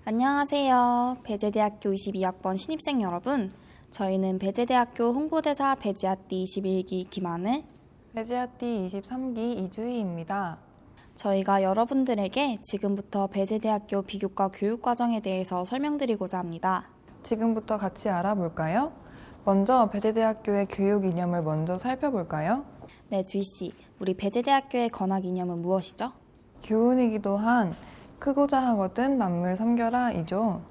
안녕하세요. 배재대학교 22학번 신입생 여러분. 저희는 배재대학교 홍보대사 배재아띠 21기 김하늘, 배재아띠 23기 이주희입니다. 저희가 여러분들에게 지금부터 배재대학교 비교과 교육과정에 대해서 설명드리고자 합니다. 지금부터 같이 알아볼까요? 먼저 배재대학교의 교육 이념을 먼저 살펴볼까요? 네, 주희씨. 우리 배재대학교의 건학 이념은 무엇이죠? 교훈이기도 한 크고자 하거든 남물 섬겨라 이죠.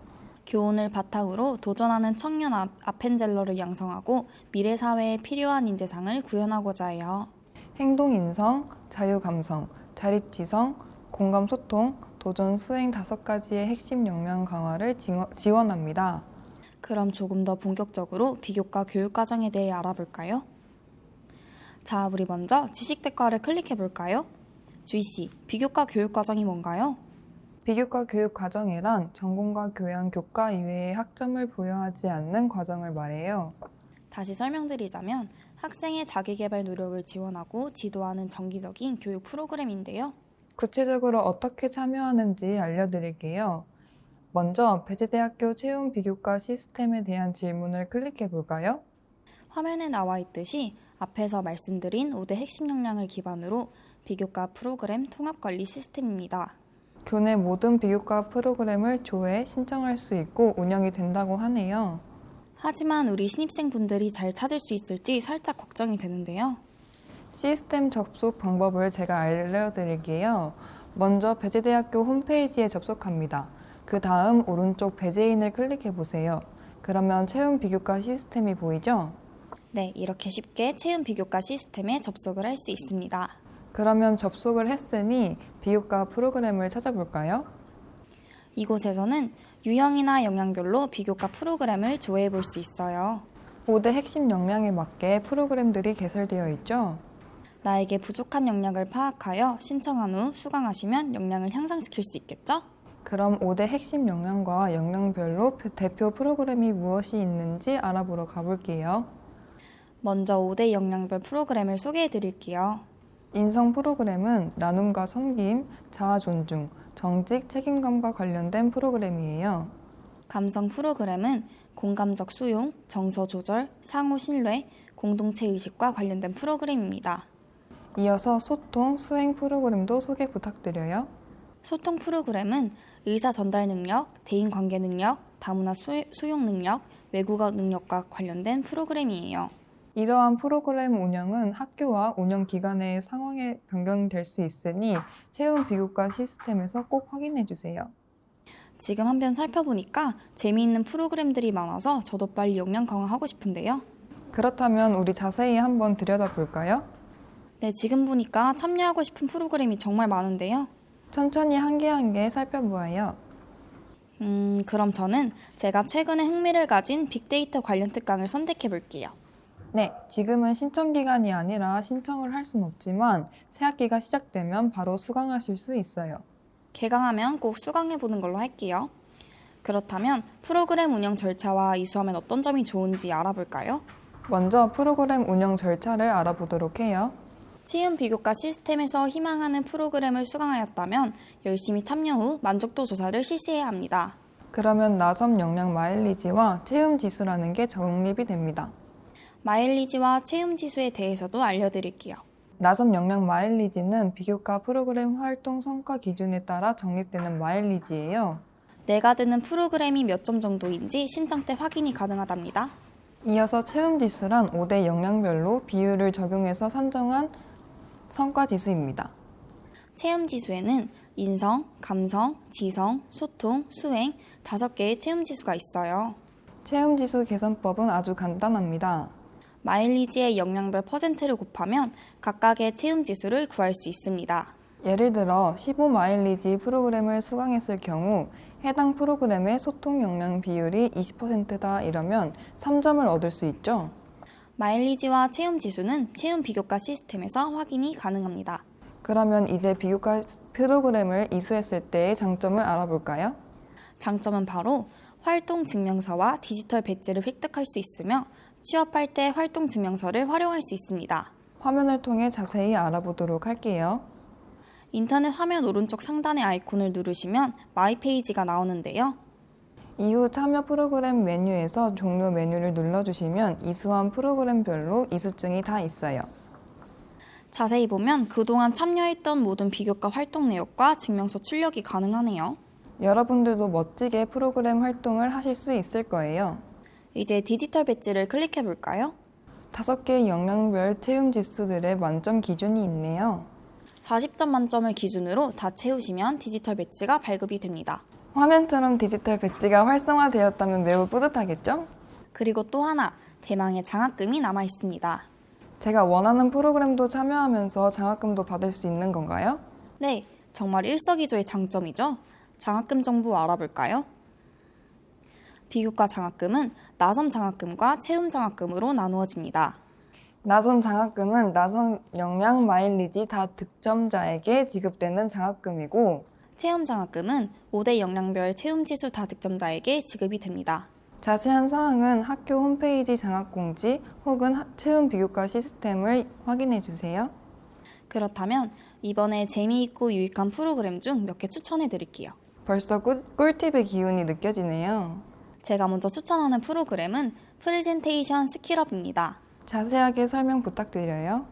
교훈을 바탕으로 도전하는 청년 아펜젤러를 양성하고 미래 사회에 필요한 인재상을 구현하고자 해요. 행동인성, 자유감성, 자립지성, 공감소통, 도전 수행 5가지의 핵심 역량 강화를 지원합니다. 그럼 조금 더 본격적으로 비교과 교육과정에 대해 알아볼까요? 자, 우리 먼저 지식백과를 클릭해볼까요? 주희씨, 비교과 교육과정이 뭔가요? 비교과 교육과정이란 전공과 교양, 교과 이외의 학점을 부여하지 않는 과정을 말해요. 다시 설명드리자면 학생의 자기개발 노력을 지원하고 지도하는 정기적인 교육 프로그램인데요. 구체적으로 어떻게 참여하는지 알려드릴게요. 먼저 배재대학교 채움 비교과 시스템에 대한 질문을 클릭해 볼까요? 화면에 나와 있듯이 앞에서 말씀드린 5대 핵심 역량을 기반으로 비교과 프로그램 통합관리 시스템입니다. 교내 모든 비교과 프로그램을 조회, 신청할 수 있고 운영이 된다고 하네요. 하지만 우리 신입생분들이 잘 찾을 수 있을지 살짝 걱정이 되는데요. 시스템 접속 방법을 제가 알려드릴게요. 먼저 배재대학교 홈페이지에 접속합니다. 그 다음 오른쪽 배재인을 클릭해 보세요. 그러면 채움 비교과 시스템이 보이죠? 네, 이렇게 쉽게 채움 비교과 시스템에 접속을 할 수 있습니다. 그러면 접속을 했으니 비교과 프로그램을 찾아볼까요? 이곳에서는 유형이나 영양별로 비교과 프로그램을 조회해 볼 수 있어요. 5대 핵심 역량에 맞게 프로그램들이 개설되어 있죠. 나에게 부족한 역량을 파악하여 신청한 후 수강하시면 역량을 향상시킬 수 있겠죠? 그럼 5대 핵심 역량과 역량별로 대표 프로그램이 무엇이 있는지 알아보러 가볼게요. 먼저 5대 역량별 프로그램을 소개해 드릴게요. 인성 프로그램은 나눔과 섬김, 자아 존중, 정직, 책임감과 관련된 프로그램이에요. 감성 프로그램은 공감적 수용, 정서 조절, 상호 신뢰, 공동체 의식과 관련된 프로그램입니다. 이어서 소통, 수행 프로그램도 소개 부탁드려요. 소통 프로그램은 의사 전달 능력, 대인 관계 능력, 다문화 수용 능력, 외국어 능력과 관련된 프로그램이에요. 이러한 프로그램 운영은 학교와 운영 기관의 상황에 변경될 수 있으니 채움 비교과 시스템에서 꼭 확인해 주세요. 지금 한편 살펴보니까 재미있는 프로그램들이 많아서 저도 빨리 역량 강화하고 싶은데요. 그렇다면 우리 자세히 한번 들여다볼까요? 네, 지금 보니까 참여하고 싶은 프로그램이 정말 많은데요. 천천히 한 개 한 개 살펴보아요. 그럼 저는 제가 최근에 흥미를 가진 빅데이터 관련 특강을 선택해 볼게요. 네, 지금은 신청 기간이 아니라 신청을 할 순 없지만 새 학기가 시작되면 바로 수강하실 수 있어요. 개강하면 꼭 수강해 보는 걸로 할게요. 그렇다면 프로그램 운영 절차와 이수하면 어떤 점이 좋은지 알아볼까요? 먼저 프로그램 운영 절차를 알아보도록 해요. 채움 비교과 시스템에서 희망하는 프로그램을 수강하였다면 열심히 참여 후 만족도 조사를 실시해야 합니다. 그러면 나섬 역량 마일리지와 채움 지수라는 게 정립이 됩니다. 마일리지와 채움 지수에 대해서도 알려드릴게요. 나섬 역량 마일리지는 비교과 프로그램 활동 성과 기준에 따라 적립되는 마일리지예요. 내가 듣는 프로그램이 몇 점 정도인지 신청 때 확인이 가능하답니다. 이어서 채움 지수란 5대 역량별로 비율을 적용해서 산정한 성과 지수입니다. 채움 지수에는 인성, 감성, 지성, 소통, 수행 5개의 채움 지수가 있어요. 채움 지수 계산법은 아주 간단합니다. 마일리지의 역량별 퍼센트를 곱하면 각각의 채움 지수를 구할 수 있습니다. 예를 들어 15마일리지 프로그램을 수강했을 경우 해당 프로그램의 소통 역량 비율이 20%다 이러면 3점을 얻을 수 있죠. 마일리지와 채움 지수는 채움 비교과 시스템에서 확인이 가능합니다. 그러면 이제 비교과 프로그램을 이수했을 때의 장점을 알아볼까요? 장점은 바로 활동 증명서와 디지털 배지를 획득할 수 있으며 취업할 때 활동 증명서를 활용할 수 있습니다. 화면을 통해 자세히 알아보도록 할게요. 인터넷 화면 오른쪽 상단의 아이콘을 누르시면 마이 페이지가 나오는데요. 이후 참여 프로그램 메뉴에서 종료 메뉴를 눌러주시면 이수한 프로그램별로 이수증이 다 있어요. 자세히 보면 그동안 참여했던 모든 비교과 활동 내역과 증명서 출력이 가능하네요. 여러분들도 멋지게 프로그램 활동을 하실 수 있을 거예요. 이제 디지털 배지를 클릭해 볼까요? 5개의 역량별 채용 지수들의 만점 기준이 있네요. 40점 만점을 기준으로 다 채우시면 디지털 배지가 발급이 됩니다. 화면처럼 디지털 배지가 활성화되었다면 매우 뿌듯하겠죠? 그리고 또 하나, 대망의 장학금이 남아 있습니다. 제가 원하는 프로그램도 참여하면서 장학금도 받을 수 있는 건가요? 네, 정말 일석이조의 장점이죠. 장학금 정보 알아볼까요? 비교과 장학금은 나섬 장학금과 체험 장학금으로 나누어집니다. 나섬 장학금은 나섬 역량 마일리지 다 득점자에게 지급되는 장학금이고, 체험 장학금은 5대 역량별 체험 지수 다 득점자에게 지급이 됩니다. 자세한 사항은 학교 홈페이지 장학공지 혹은 체험 비교과 시스템을 확인해 주세요. 그렇다면 이번에 재미있고 유익한 프로그램 중 몇 개 추천해 드릴게요. 벌써 꿀팁의 기운이 느껴지네요. 제가 먼저 추천하는 프로그램은 프레젠테이션 스킬업입니다. 자세하게 설명 부탁드려요.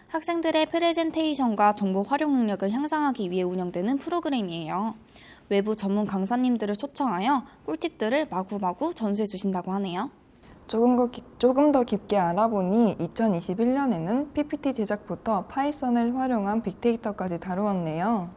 학생들의 프레젠테이션과 정보 활용 능력을 향상하기 위해 운영되는 프로그램이에요. 외부 전문 강사님들을 초청하여 꿀팁들을 마구마구 전수해 주신다고 하네요. 조금 더 깊게 알아보니 2021년에는 PPT 제작부터 파이썬을 활용한 빅데이터까지 다루었네요.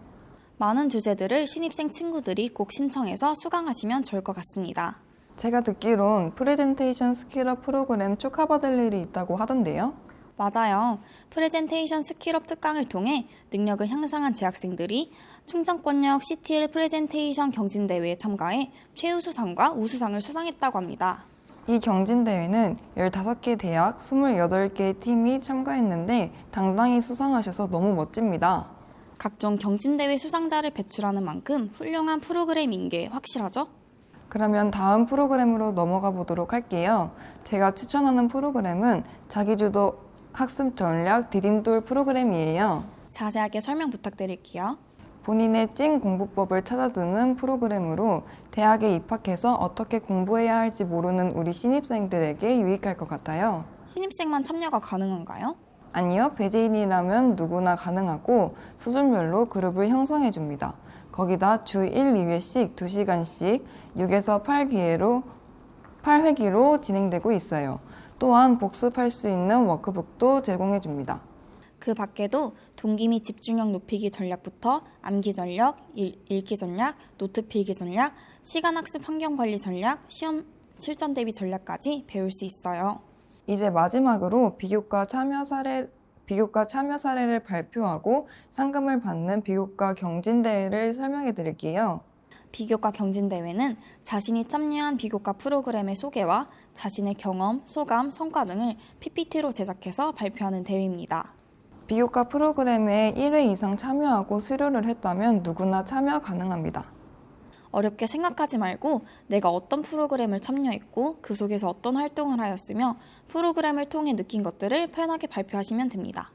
많은 주제들을 신입생 친구들이 꼭 신청해서 수강하시면 좋을 것 같습니다. 제가 듣기론 프레젠테이션 스킬업 프로그램 축하받을 일이 있다고 하던데요. 맞아요. 프레젠테이션 스킬업 특강을 통해 능력을 향상한 재학생들이 충청권역 CTL 프레젠테이션 경진대회에 참가해 최우수상과 우수상을 수상했다고 합니다. 이 경진대회는 15개 대학 28개 팀이 참가했는데 당당히 수상하셔서 너무 멋집니다. 각종 경진대회 수상자를 배출하는 만큼 훌륭한 프로그램인 게 확실하죠? 그러면 다음 프로그램으로 넘어가 보도록 할게요. 제가 추천하는 프로그램은 자기주도 학습 전략 디딤돌 프로그램이에요. 자세하게 설명 부탁드릴게요. 본인의 찐 공부법을 찾아두는 프로그램으로 대학에 입학해서 어떻게 공부해야 할지 모르는 우리 신입생들에게 유익할 것 같아요. 신입생만 참여가 가능한가요? 아니요, 배제인이라면 누구나 가능하고 수준별로 그룹을 형성해 줍니다. 거기다 주 1, 2회씩 2시간씩 6에서 8회기로 진행되고 있어요. 또한 복습할 수 있는 워크북도 제공해 줍니다. 그 밖에도 동기 및 집중력 높이기 전략부터 암기 전략, 읽기 전략, 노트 필기 전략, 시간 학습 환경 관리 전략, 시험 실전 대비 전략까지 배울 수 있어요. 이제 마지막으로 비교과 참여 사례를 발표하고 상금을 받는 비교과 경진대회를 설명해 드릴게요. 비교과 경진대회는 자신이 참여한 비교과 프로그램의 소개와 자신의 경험, 소감, 성과 등을 PPT로 제작해서 발표하는 대회입니다. 비교과 프로그램에 1회 이상 참여하고 수료를 했다면 누구나 참여 가능합니다. 어렵게 생각하지 말고 내가 어떤 프로그램을 참여했고 그 속에서 어떤 활동을 하였으며 프로그램을 통해 느낀 것들을 편하게 발표하시면 됩니다.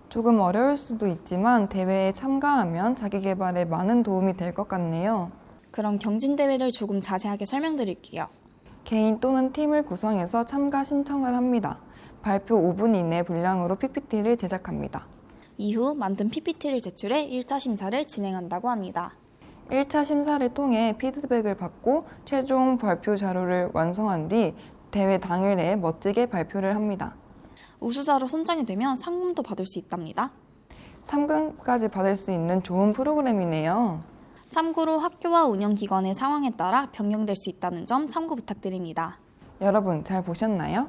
조금 어려울 수도 있지만 대회에 참가하면 자기 개발에 많은 도움이 될 것 같네요. 그럼 경진대회를 조금 자세하게 설명드릴게요. 개인 또는 팀을 구성해서 참가 신청을 합니다. 발표 5분 이내 분량으로 PPT를 제작합니다. 이후 만든 PPT를 제출해 1차 심사를 진행한다고 합니다. 1차 심사를 통해 피드백을 받고 최종 발표 자료를 완성한 뒤 대회 당일에 멋지게 발표를 합니다. 우수자로 선정이 되면 상금도 받을 수 있답니다. 상금까지 받을 수 있는 좋은 프로그램이네요. 참고로 학교와 운영기관의 상황에 따라 변경될 수 있다는 점 참고 부탁드립니다. 여러분 잘 보셨나요?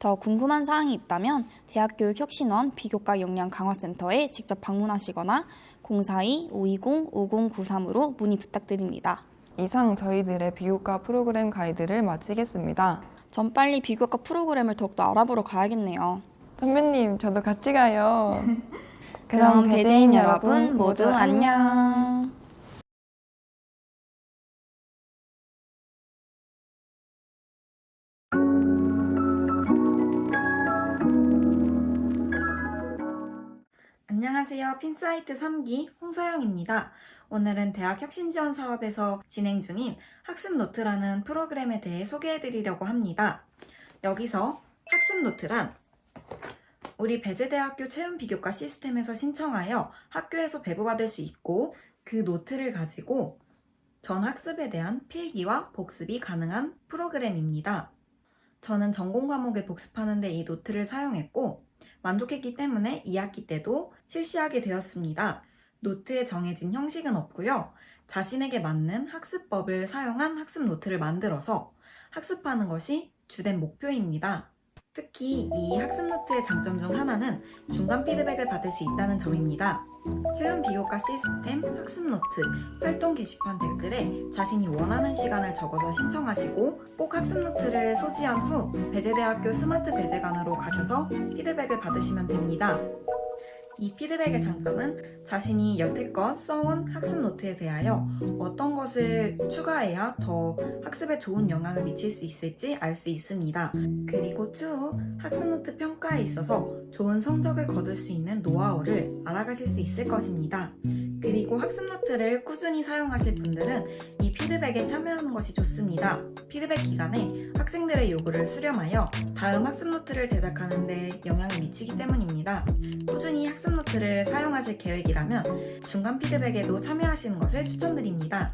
더 궁금한 사항이 있다면 대학교육혁신원 비교과 역량 강화센터에 직접 방문하시거나 042-520-5093으로 문의 부탁드립니다. 이상 저희들의 비교과 프로그램 가이드를 마치겠습니다. 전 빨리 비교과 프로그램을 더욱더 알아보러 가야겠네요. 선배님, 저도 같이 가요. 그럼 배재인 여러분 모두 안녕. 안녕하세요. 안녕하세요. 핀사이트 3기 홍서영입니다. 오늘은 대학 혁신지원 사업에서 진행 중인 학습노트라는 프로그램에 대해 소개해드리려고 합니다. 여기서 학습노트란 우리 배재대학교 체험비교과 시스템에서 신청하여 학교에서 배부받을 수 있고 그 노트를 가지고 전 학습에 대한 필기와 복습이 가능한 프로그램입니다. 저는 전공 과목을 복습하는데 이 노트를 사용했고 만족했기 때문에 2학기 때도 실시하게 되었습니다. 노트에 정해진 형식은 없고요. 자신에게 맞는 학습법을 사용한 학습 노트를 만들어서 학습하는 것이 주된 목표입니다. 특히 이 학습 노트의 장점 중 하나는 중간 피드백을 받을 수 있다는 점입니다. 체험 비교과 시스템 학습 노트 활동 게시판 댓글에 자신이 원하는 시간을 적어서 신청하시고 꼭 학습 노트를 소지한 후 배재대학교 스마트 배재관으로 가셔서 피드백을 받으시면 됩니다. 이 피드백의 장점은 자신이 여태껏 써온 학습 노트에 대하여 어떤 것을 추가해야 더 학습에 좋은 영향을 미칠 수 있을지 알 수 있습니다. 그리고 추후 학습 노트 평가에 있어서 좋은 성적을 거둘 수 있는 노하우를 알아가실 수 있을 것입니다. 그리고 학습 노트를 꾸준히 사용하실 분들은 이 피드백에 참여하는 것이 좋습니다. 피드백 기간에 학생들의 요구를 수렴하여 다음 학습 노트를 제작하는 데 영향을 미치기 때문입니다. 꾸준히 학습 노트를 사용하실 계획이라면 중간 피드백에도 참여하시는 것을 추천드립니다.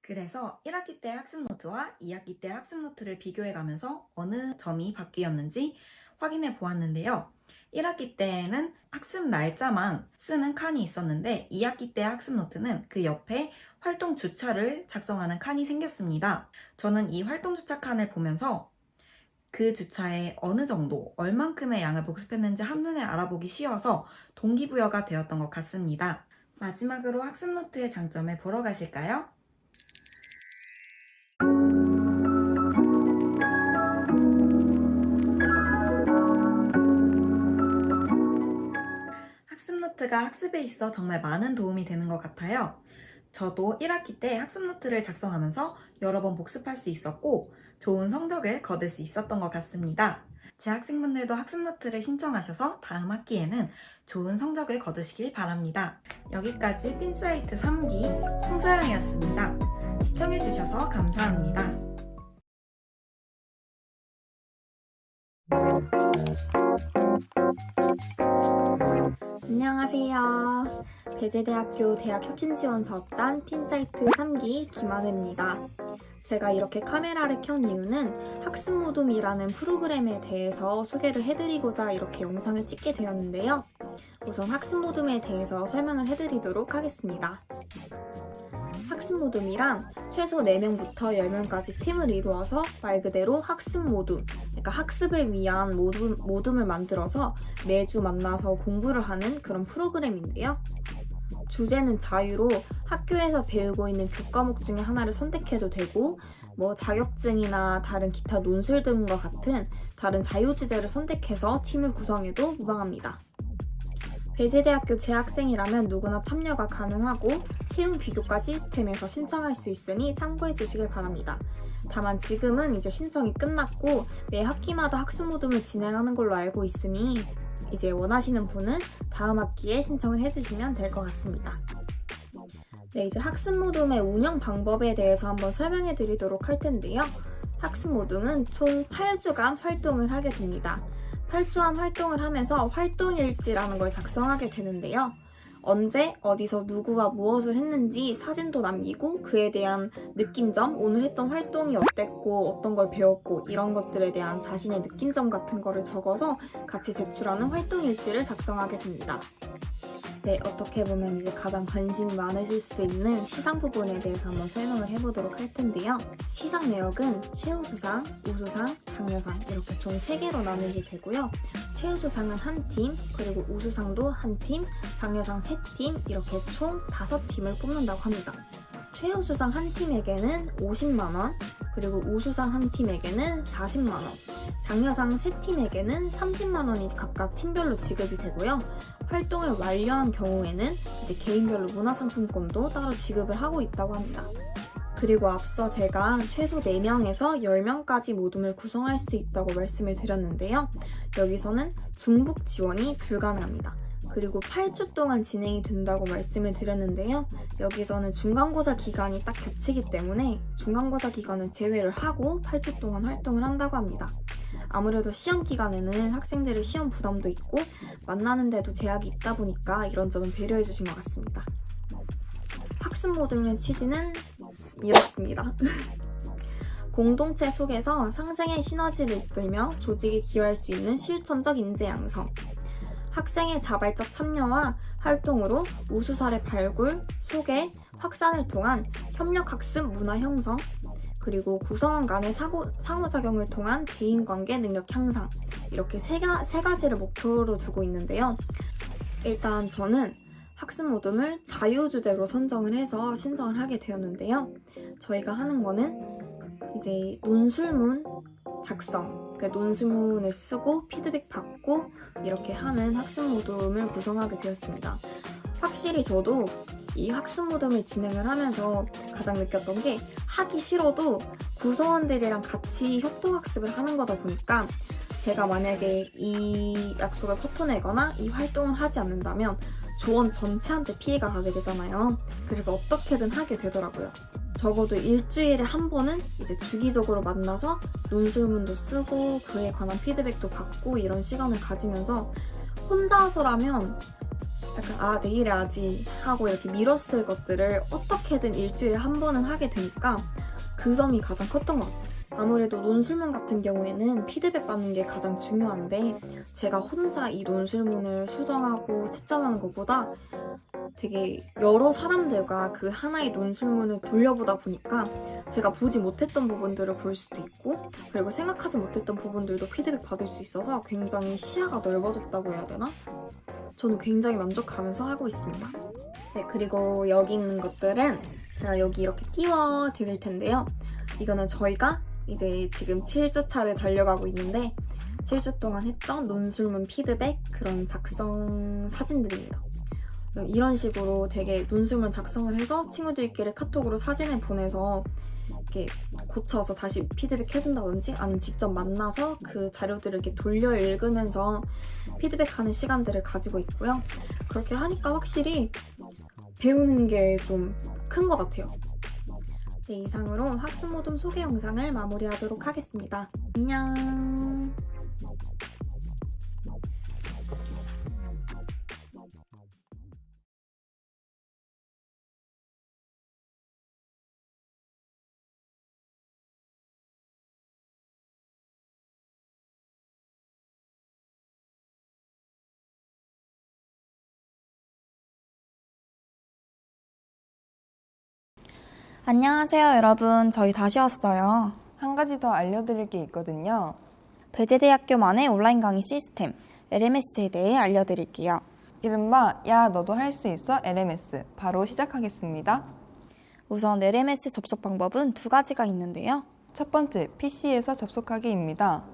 그래서 1학기 때 학습노트와 2학기 때 학습노트를 비교해가면서 어느 점이 바뀌었는지 확인해 보았는데요. 1학기 때는 학습 날짜만 쓰는 칸이 있었는데 2학기 때 학습노트는 그 옆에 활동 주차를 작성하는 칸이 생겼습니다. 저는 이 활동 주차 칸을 보면서 그 주차에 어느 정도, 얼만큼의 양을 복습했는지 한눈에 알아보기 쉬워서 동기부여가 되었던 것 같습니다. 마지막으로 학습노트의 장점을 보러 가실까요? 학습노트가 학습에 있어 정말 많은 도움이 되는 것 같아요. 저도 1학기 때 학습노트를 작성하면서 여러 번 복습할 수 있었고 좋은 성적을 거둘 수 있었던 것 같습니다. 제 학생분들도 학습노트를 신청하셔서 다음 학기에는 좋은 성적을 거두시길 바랍니다. 여기까지 핀사이트 3기 홍서영이었습니다. 시청해주셔서 감사합니다. 안녕하세요. 배재대학교 대학혁신지원사업단 핀사이트 3기 김하늘입니다. 제가 이렇게 카메라를 켠 이유는 학습모둠이라는 프로그램에 대해서 소개를 해드리고자 이렇게 영상을 찍게 되었는데요. 우선 학습모둠에 대해서 설명을 해드리도록 하겠습니다. 학습모둠이란 최소 4명부터 10명까지 팀을 이루어서 말 그대로 학습모둠, 그러니까 학습을 위한 모둠을 만들어서 매주 만나서 공부를 하는 그런 프로그램인데요. 주제는 자유로 학교에서 배우고 있는 교과목 중에 하나를 선택해도 되고 자격증이나 다른 기타 논술 등과 같은 다른 자유주제를 선택해서 팀을 구성해도 무방합니다. 배재대학교 재학생이라면 누구나 참여가 가능하고 채용 비교과 시스템에서 신청할 수 있으니 참고해 주시길 바랍니다. 다만 지금은 이제 신청이 끝났고 매 학기마다 학습모둠을 진행하는 걸로 알고 있으니 이제 원하시는 분은 다음 학기에 신청을 해주시면 될 것 같습니다. 네, 이제 학습모둠의 운영 방법에 대해서 한번 설명해 드리도록 할 텐데요. 학습모둠은 총 8주간 활동을 하게 됩니다. 8주간 활동을 하면서 활동일지라는 걸 작성하게 되는데요. 언제, 어디서 누구와 무엇을 했는지 사진도 남기고 그에 대한 느낀점, 오늘 했던 활동이 어땠고 어떤 걸 배웠고 이런 것들에 대한 자신의 느낀점 같은 거를 적어서 같이 제출하는 활동일지를 작성하게 됩니다. 네, 어떻게 보면 이제 가장 관심이 많으실 수도 있는 시상 부분에 대해서 한번 설명을 해보도록 할 텐데요. 시상 내역은 최우수상, 우수상, 장려상 이렇게 총 3개로 나누게 되고요. 최우수상은 한 팀, 그리고 우수상도 한 팀, 장려상 3팀 이렇게 총 5팀을 뽑는다고 합니다. 최우수상 한 팀에게는 50만 원, 그리고 우수상 한 팀에게는 40만 원, 장려상 3팀에게는 30만 원이 각각 팀별로 지급이 되고요. 활동을 완료한 경우에는 이제 개인별로 문화상품권도 따로 지급을 하고 있다고 합니다. 그리고 앞서 제가 최소 4명에서 10명까지 모둠을 구성할 수 있다고 말씀을 드렸는데요. 여기서는 중복 지원이 불가능합니다. 그리고 8주 동안 진행이 된다고 말씀을 드렸는데요. 여기서는 중간고사 기간이 딱 겹치기 때문에 중간고사 기간은 제외를 하고 8주 동안 활동을 한다고 합니다. 아무래도 시험 기간에는 학생들의 시험 부담도 있고 만나는데도 제약이 있다 보니까 이런 점은 배려해 주신 것 같습니다. 학습모둠의 취지는 이렇습니다. 공동체 속에서 상생의 시너지를 이끌며 조직에 기여할 수 있는 실천적 인재 양성, 학생의 자발적 참여와 활동으로 우수사례 발굴, 소개, 확산을 통한 협력학습 문화 형성, 그리고 구성원 간의 상호작용을 통한 대인관계 능력 향상 이렇게 세 가지를 목표로 두고 있는데요. 일단 저는 학습모둠을 자유주제로 선정을 해서 신청을 하게 되었는데요. 저희가 하는 거는 이제 논술문 작성, 그러니까 논술문을 쓰고 피드백 받고 이렇게 하는 학습모둠을 구성하게 되었습니다. 확실히 저도 이 학습모둠을 진행을 하면서 가장 느꼈던 게 하기 싫어도 구성원들이랑 같이 협동학습을 하는 거다 보니까 제가 만약에 이 약속을 퍼토내거나 이 활동을 하지 않는다면 조원 전체한테 피해가 가게 되잖아요. 그래서 어떻게든 하게 되더라고요. 적어도 일주일에 한 번은 이제 주기적으로 만나서 논술문도 쓰고 그에 관한 피드백도 받고 이런 시간을 가지면서 혼자서라면 약간 내일 해야지 하고 이렇게 미뤘을 것들을 어떻게든 일주일에 한 번은 하게 되니까 그 점이 가장 컸던 것 같아요. 아무래도 논술문 같은 경우에는 피드백 받는 게 가장 중요한데 제가 혼자 이 논술문을 수정하고 채점하는 것보다 되게 여러 사람들과 그 하나의 논술문을 돌려보다 보니까 제가 보지 못했던 부분들을 볼 수도 있고 그리고 생각하지 못했던 부분들도 피드백 받을 수 있어서 굉장히 시야가 넓어졌다고 해야 되나? 저는 굉장히 만족하면서 하고 있습니다. 네, 그리고 여기 있는 것들은 제가 여기 이렇게 띄워 드릴 텐데요. 이거는 저희가 이제 지금 7주차를 달려가고 있는데 7주 동안 했던 논술문 피드백 그런 작성 사진들입니다. 이런 식으로 되게 논술문 작성을 해서 친구들끼리 카톡으로 사진을 보내서 이렇게 고쳐서 다시 피드백 해준다든지 아니면 직접 만나서 그 자료들을 이렇게 돌려 읽으면서 피드백하는 시간들을 가지고 있고요. 그렇게 하니까 확실히 배우는 게 좀 큰 것 같아요. 네, 이상으로 학습모둠 소개 영상을 마무리하도록 하겠습니다. 안녕. 안녕하세요, 여러분. 저희 다시 왔어요. 한 가지 더 알려드릴 게 있거든요. 배재대학교만의 온라인 강의 시스템, LMS에 대해 알려드릴게요. 이른바 야 너도 할 수 있어 LMS 바로 시작하겠습니다. 우선 LMS 접속 방법은 2가지가 있는데요. 첫 번째, PC에서 접속하기입니다.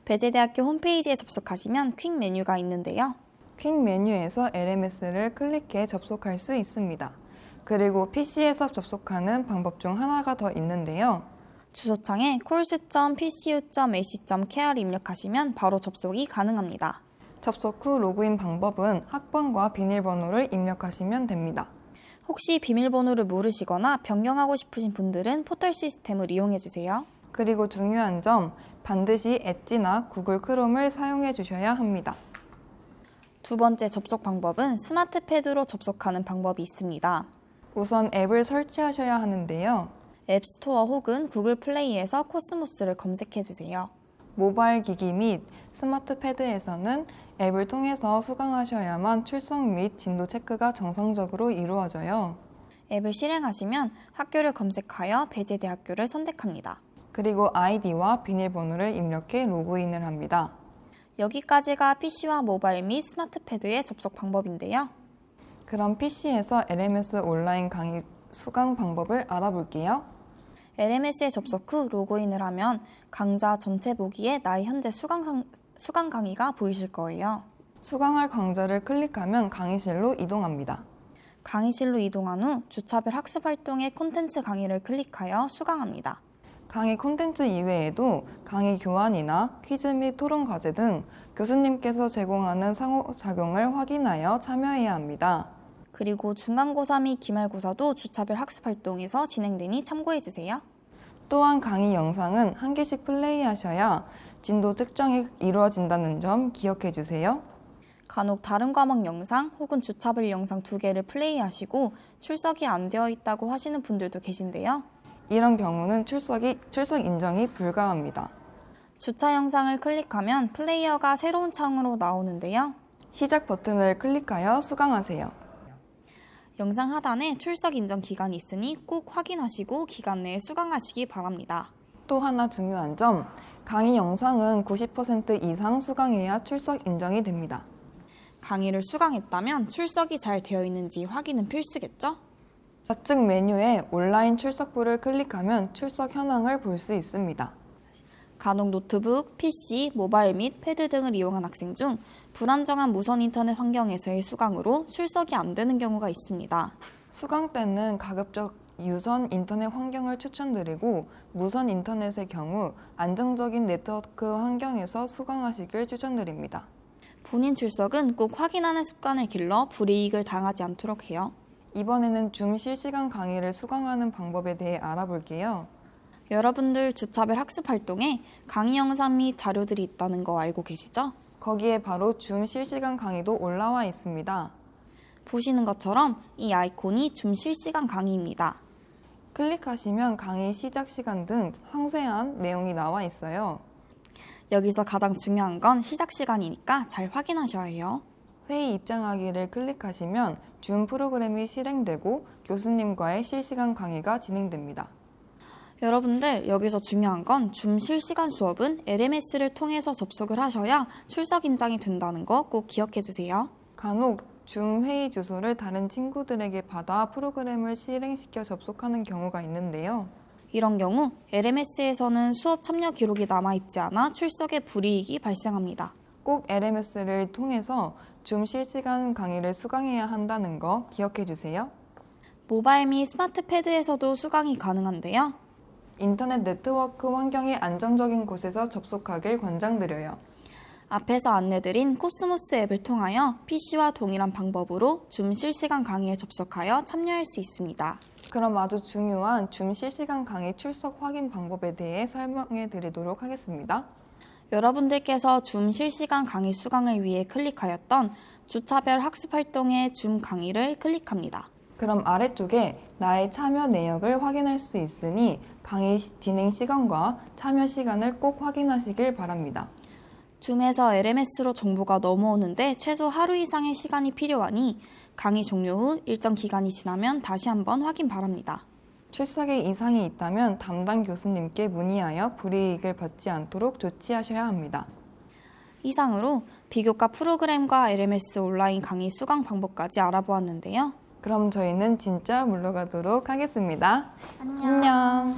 배재대학교 홈페이지에 접속하시면 퀵 메뉴가 있는데요. 퀵 메뉴에서 LMS를 클릭해 접속할 수 있습니다. 그리고 PC에서 접속하는 방법 중 하나가 더 있는데요. 주소창에 course.pcu.ac.kr을 입력하시면 바로 접속이 가능합니다. 접속 후 로그인 방법은 학번과 비밀번호를 입력하시면 됩니다. 혹시 비밀번호를 모르시거나 변경하고 싶으신 분들은 포털 시스템을 이용해 주세요. 그리고 중요한 점, 반드시 엣지나 구글 크롬을 사용해 주셔야 합니다. 두 번째 접속 방법은 스마트 패드로 접속하는 방법이 있습니다. 우선 앱을 설치하셔야 하는데요. 앱스토어 혹은 구글 플레이에서 코스모스를 검색해 주세요. 모바일 기기 및 스마트 패드에서는 앱을 통해서 수강하셔야만 출석 및 진도 체크가 정상적으로 이루어져요. 앱을 실행하시면 학교를 검색하여 배재대학교를 선택합니다. 그리고 아이디와 비밀번호를 입력해 로그인을 합니다. 여기까지가 PC와 모바일 및 스마트 패드의 접속 방법인데요. 그럼 PC에서 LMS 온라인 강의 수강 방법을 알아볼게요. LMS에 접속 후 로그인을 하면 강좌 전체 보기에 나의 현재 수강 강의가 보이실 거예요. 수강할 강좌를 클릭하면 강의실로 이동합니다. 강의실로 이동한 후 주차별 학습 활동의 콘텐츠 강의를 클릭하여 수강합니다. 강의 콘텐츠 이외에도 강의 교환이나 퀴즈 및 토론 과제 등 교수님께서 제공하는 상호작용을 확인하여 참여해야 합니다. 그리고 중간고사 및 기말고사도 주차별 학습 활동에서 진행되니 참고해주세요. 또한 강의 영상은 한 개씩 플레이하셔야 진도 측정이 이루어진다는 점 기억해 주세요. 간혹 다른 과목 영상 혹은 주차별 영상 2개를 플레이하시고 출석이 안 되어 있다고 하시는 분들도 계신데요. 이런 경우는 출석 인정이 불가합니다. 주차 영상을 클릭하면 플레이어가 새로운 창으로 나오는데요. 시작 버튼을 클릭하여 수강하세요. 영상 하단에 출석 인정 기간이 있으니 꼭 확인하시고 기간 내에 수강하시기 바랍니다. 또 하나 중요한 점, 강의 영상은 90% 이상 수강해야 출석 인정이 됩니다. 강의를 수강했다면 출석이 잘 되어 있는지 확인은 필수겠죠? 좌측 메뉴에 온라인 출석부를 클릭하면 출석 현황을 볼 수 있습니다. 간혹 노트북, PC, 모바일 및 패드 등을 이용한 학생 중 불안정한 무선 인터넷 환경에서의 수강으로 출석이 안 되는 경우가 있습니다. 수강 때는 가급적 유선 인터넷 환경을 추천드리고 무선 인터넷의 경우 안정적인 네트워크 환경에서 수강하시길 추천드립니다. 본인 출석은 꼭 확인하는 습관을 길러 불이익을 당하지 않도록 해요. 이번에는 줌 실시간 강의를 수강하는 방법에 대해 알아볼게요. 여러분들 주차별 학습 활동에 강의 영상 및 자료들이 있다는 거 알고 계시죠? 거기에 바로 줌 실시간 강의도 올라와 있습니다. 보시는 것처럼 이 아이콘이 줌 실시간 강의입니다. 클릭하시면 강의 시작 시간 등 상세한 내용이 나와 있어요. 여기서 가장 중요한 건 시작 시간이니까 잘 확인하셔야 해요. 회의 입장하기를 클릭하시면 줌 프로그램이 실행되고 교수님과의 실시간 강의가 진행됩니다. 여러분들 여기서 중요한 건 줌 실시간 수업은 LMS를 통해서 접속을 하셔야 출석 인정이 된다는 거 꼭 기억해 주세요. 간혹 줌 회의 주소를 다른 친구들에게 받아 프로그램을 실행시켜 접속하는 경우가 있는데요. 이런 경우 LMS에서는 수업 참여 기록이 남아있지 않아 출석에 불이익이 발생합니다. 꼭 LMS를 통해서 줌 실시간 강의를 수강해야 한다는 거 기억해 주세요. 모바일 및 스마트 패드에서도 수강이 가능한데요. 인터넷 네트워크 환경이 안정적인 곳에서 접속하길 권장드려요. 앞에서 안내드린 코스모스 앱을 통하여 PC와 동일한 방법으로 줌 실시간 강의에 접속하여 참여할 수 있습니다. 그럼 아주 중요한 줌 실시간 강의 출석 확인 방법에 대해 설명해 드리도록 하겠습니다. 여러분들께서 줌 실시간 강의 수강을 위해 클릭하였던 주차별 학습 활동의 줌 강의를 클릭합니다. 그럼 아래쪽에 나의 참여 내역을 확인할 수 있으니 강의 진행 시간과 참여 시간을 꼭 확인하시길 바랍니다. 줌에서 LMS로 정보가 넘어오는데 최소 하루 이상의 시간이 필요하니 강의 종료 후 일정 기간이 지나면 다시 한번 확인 바랍니다. 출석에 이상이 있다면 담당 교수님께 문의하여 불이익을 받지 않도록 조치하셔야 합니다. 이상으로 비교과 프로그램과 LMS 온라인 강의 수강 방법까지 알아보았는데요. 그럼 저희는 진짜 물러가도록 하겠습니다. 안녕.